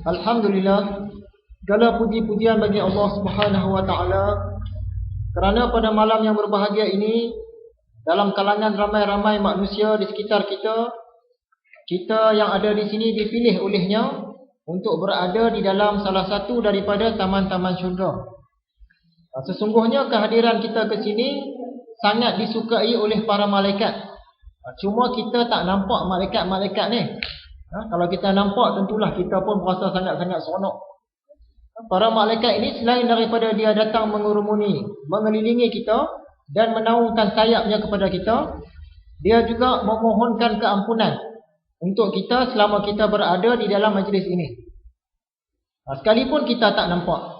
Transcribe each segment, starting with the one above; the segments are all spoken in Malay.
Alhamdulillah, segala puji-pujian bagi Allah Subhanahu wa taala kerana pada malam yang berbahagia ini dalam kalangan ramai-ramai manusia di sekitar kita yang ada di sini dipilih olehnya untuk berada di dalam salah satu daripada taman-taman syurga. Sesungguhnya kehadiran kita ke sini sangat disukai oleh para malaikat. Cuma kita tak nampak malaikat-malaikat ni. Kalau kita nampak, tentulah kita pun berasa sangat-sangat seronok. Para malaikat ini selain daripada dia datang mengurumuni, mengelilingi kita dan menaungkan sayapnya kepada kita, dia juga memohonkan keampunan untuk kita selama kita berada di dalam majlis ini. Sekalipun kita tak nampak.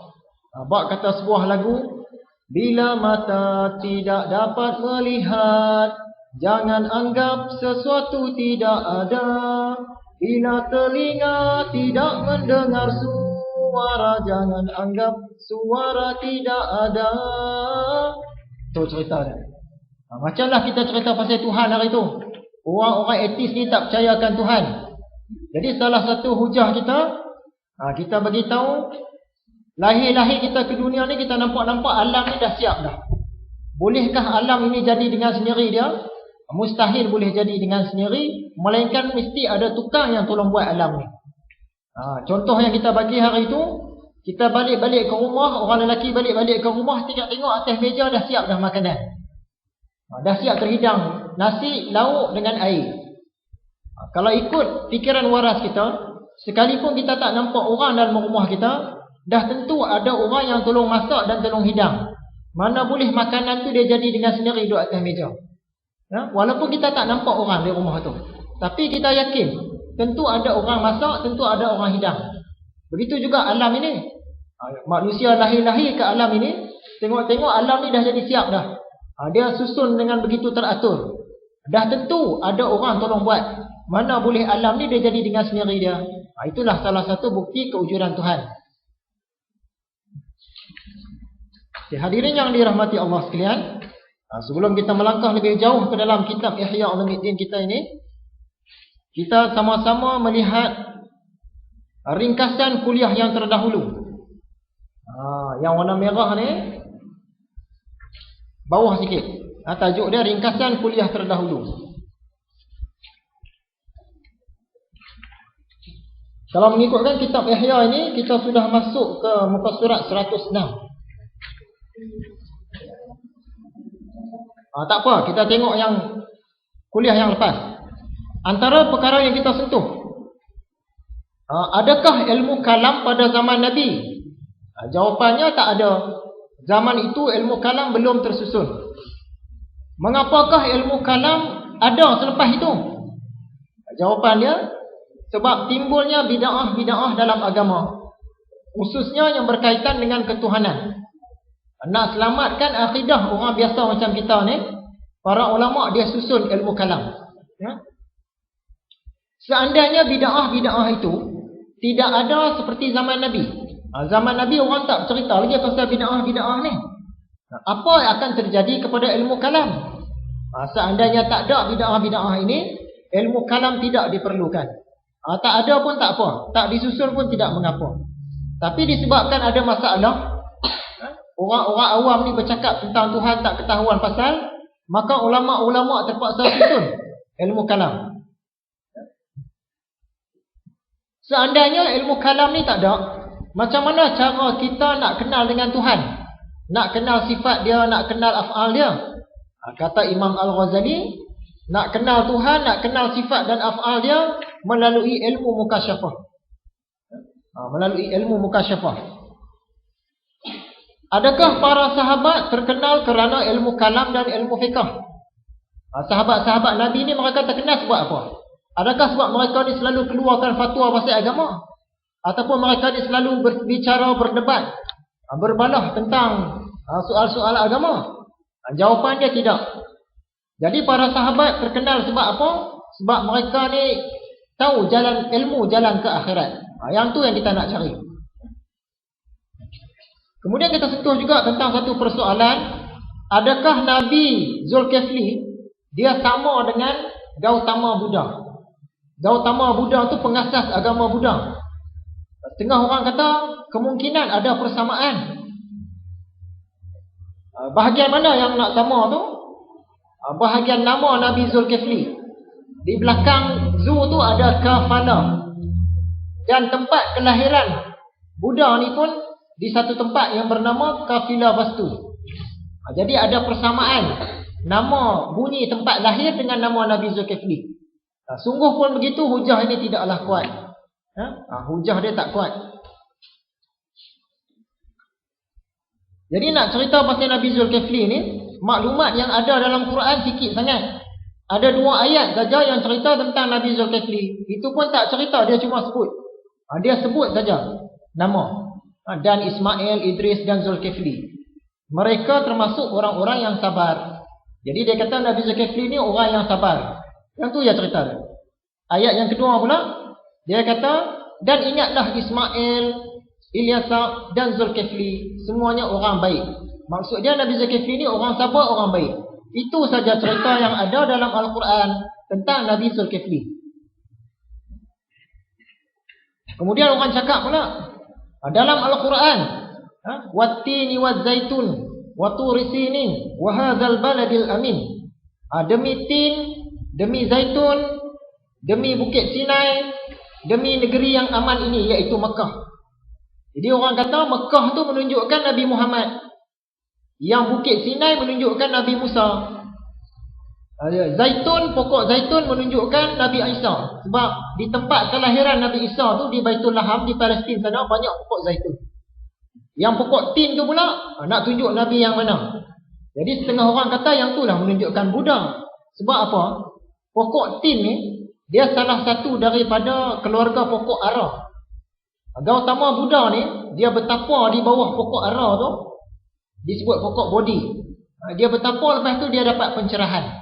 Bak kata sebuah lagu, bila mata tidak dapat melihat, jangan anggap sesuatu tidak ada. Bila telinga tidak mendengar suara, jangan anggap suara tidak ada. Itu cerita dia. Macamlah kita cerita pasal Tuhan hari itu. Orang-orang etis ni tak percayakan Tuhan. Jadi salah satu hujah kita bagi tahu, lahir-lahir kita ke dunia ni kita nampak-nampak alam ni dah siap dah. Bolehkah alam ini jadi dengan sendiri dia? Mustahil boleh jadi dengan sendiri, melainkan mesti ada tukang yang tolong buat alam ni. Contoh yang kita bagi hari itu, kita balik-balik ke rumah, orang lelaki balik-balik ke rumah, tengok atas meja dah siap dah makanan. Dah siap terhidang nasi, lauk dengan air. Kalau ikut fikiran waras kita, sekalipun kita tak nampak orang dalam rumah kita, dah tentu ada orang yang tolong masak dan tolong hidang. Mana boleh makanan tu dia jadi dengan sendiri duduk atas meja. Walaupun kita tak nampak orang di rumah tu, tapi kita yakin tentu ada orang masak, tentu ada orang hidang. Begitu juga alam ini. Manusia lahir-lahir ke alam ini, tengok-tengok alam ni dah jadi siap dah. Dia susun dengan begitu teratur. Dah tentu ada orang tolong buat. Mana boleh alam ni dia jadi dengan sendiri dia. Itulah salah satu bukti kewujudan Tuhan. Hadirin yang dirahmati Allah sekalian, sebelum kita melangkah lebih jauh ke dalam kitab Ihya Ulumuddin kita ini, kita sama-sama melihat ringkasan kuliah yang terdahulu. Yang warna merah ni bawah sikit. Tajuk dia ringkasan kuliah terdahulu. Kalau mengikutkan kitab Ihya ini, kita sudah masuk ke muka surat 106. Tak apa, kita tengok yang kuliah yang lepas. Antara perkara yang kita sentuh, adakah ilmu kalam pada zaman Nabi? Jawapannya tak ada. Zaman itu ilmu kalam belum tersusun. Mengapakah ilmu kalam ada selepas itu? Jawapannya, sebab timbulnya bid'ah-bid'ah dalam agama, khususnya yang berkaitan dengan ketuhanan. Nak selamatkan akidah orang biasa macam kita ni, para ulama dia susun ilmu kalam. Seandainya bid'ah-bid'ah itu tidak ada seperti zaman Nabi. Zaman Nabi orang tak cerita lagi pasal bid'ah-bid'ah ni. Apa yang akan terjadi kepada ilmu kalam? Seandainya tak ada bid'ah-bid'ah ini, ilmu kalam tidak diperlukan. Tak ada pun tak apa, tak disusun pun tidak mengapa. Tapi disebabkan ada masalah, orang-orang awam ni bercakap tentang Tuhan tak ketahuan pasal, maka ulama-ulama terpaksa susun ilmu kalam. Seandainya ilmu kalam ni tak ada, macam mana cara kita nak kenal dengan Tuhan? Nak kenal sifat dia, nak kenal af'al dia? Kata Imam Al-Ghazali, nak kenal Tuhan, nak kenal sifat dan af'al dia melalui ilmu mukasyafah. Melalui ilmu mukasyafah. Adakah para sahabat terkenal kerana ilmu kalam dan ilmu fiqh? Sahabat-sahabat Nabi ni mereka terkenal sebab apa? Adakah sebab mereka ni selalu keluarkan fatwa pasal agama? Ataupun mereka ni selalu berbicara, berdebat, berbalah tentang soal-soal agama? Jawapan dia tidak. Jadi para sahabat terkenal sebab apa? Sebab mereka ni tahu jalan ilmu, jalan ke akhirat. Yang tu yang kita nak cari. Kemudian kita sentuh juga tentang satu persoalan. Adakah Nabi Zulkifli dia sama dengan Gautama Buddha? Gautama Buddha tu pengasas agama Buddha. Setengah orang kata kemungkinan ada persamaan. Bahagian mana yang nak sama tu? Bahagian nama Nabi Zulkifli. Di belakang Zu tu ada kafala. Dan tempat kelahiran Buddha ni pun di satu tempat yang bernama Kafilah Vastu. Jadi ada persamaan nama bunyi tempat lahir dengan nama Nabi Zulkifli. Sungguh pun begitu, hujah ini tidaklah kuat. Hujah dia tak kuat. Jadi nak cerita pasal Nabi Zulkifli ni, maklumat yang ada dalam Quran sikit sangat. Ada 2 ayat saja yang cerita tentang Nabi Zulkifli. Itu pun tak cerita, dia cuma sebut. Dia sebut saja nama. Dan Ismail, Idris dan Zulkifli. Mereka termasuk orang-orang yang sabar. Jadi dia kata Nabi Zulkifli ni orang yang sabar. Yang tu dia cerita. Ayat yang kedua pula, dia kata, dan ingatlah Ismail, Ilyasa dan Zulkifli, semuanya orang baik. Maksud dia Nabi Zulkifli ni orang sabar, orang baik. Itu saja cerita yang ada dalam Al-Quran tentang Nabi Zulkifli. Kemudian orang cakap pula dalam Al-Quran, wattini wazzaitun wa turi sinin wa hadzal baladil amin. Demi tin, demi zaitun, demi bukit Sinai, demi negeri yang aman ini, iaitu Mekah. Jadi orang kata Mekah tu menunjukkan Nabi Muhammad, yang bukit Sinai menunjukkan Nabi Musa, zaitun, pokok zaitun menunjukkan Nabi Isa. Sebab di tempat kelahiran Nabi Isa tu, di Baitul Laham di Palestin sana, banyak pokok zaitun. Yang pokok tin tu pula nak tunjuk Nabi yang mana. Jadi setengah orang kata yang tu lah menunjukkan Buddha. Sebab apa? Pokok tin ni dia salah satu daripada keluarga pokok ara. Gautama Buddha ni dia bertapa di bawah pokok ara tu, disebut pokok Bodhi. Dia bertapa, lepas tu dia dapat pencerahan.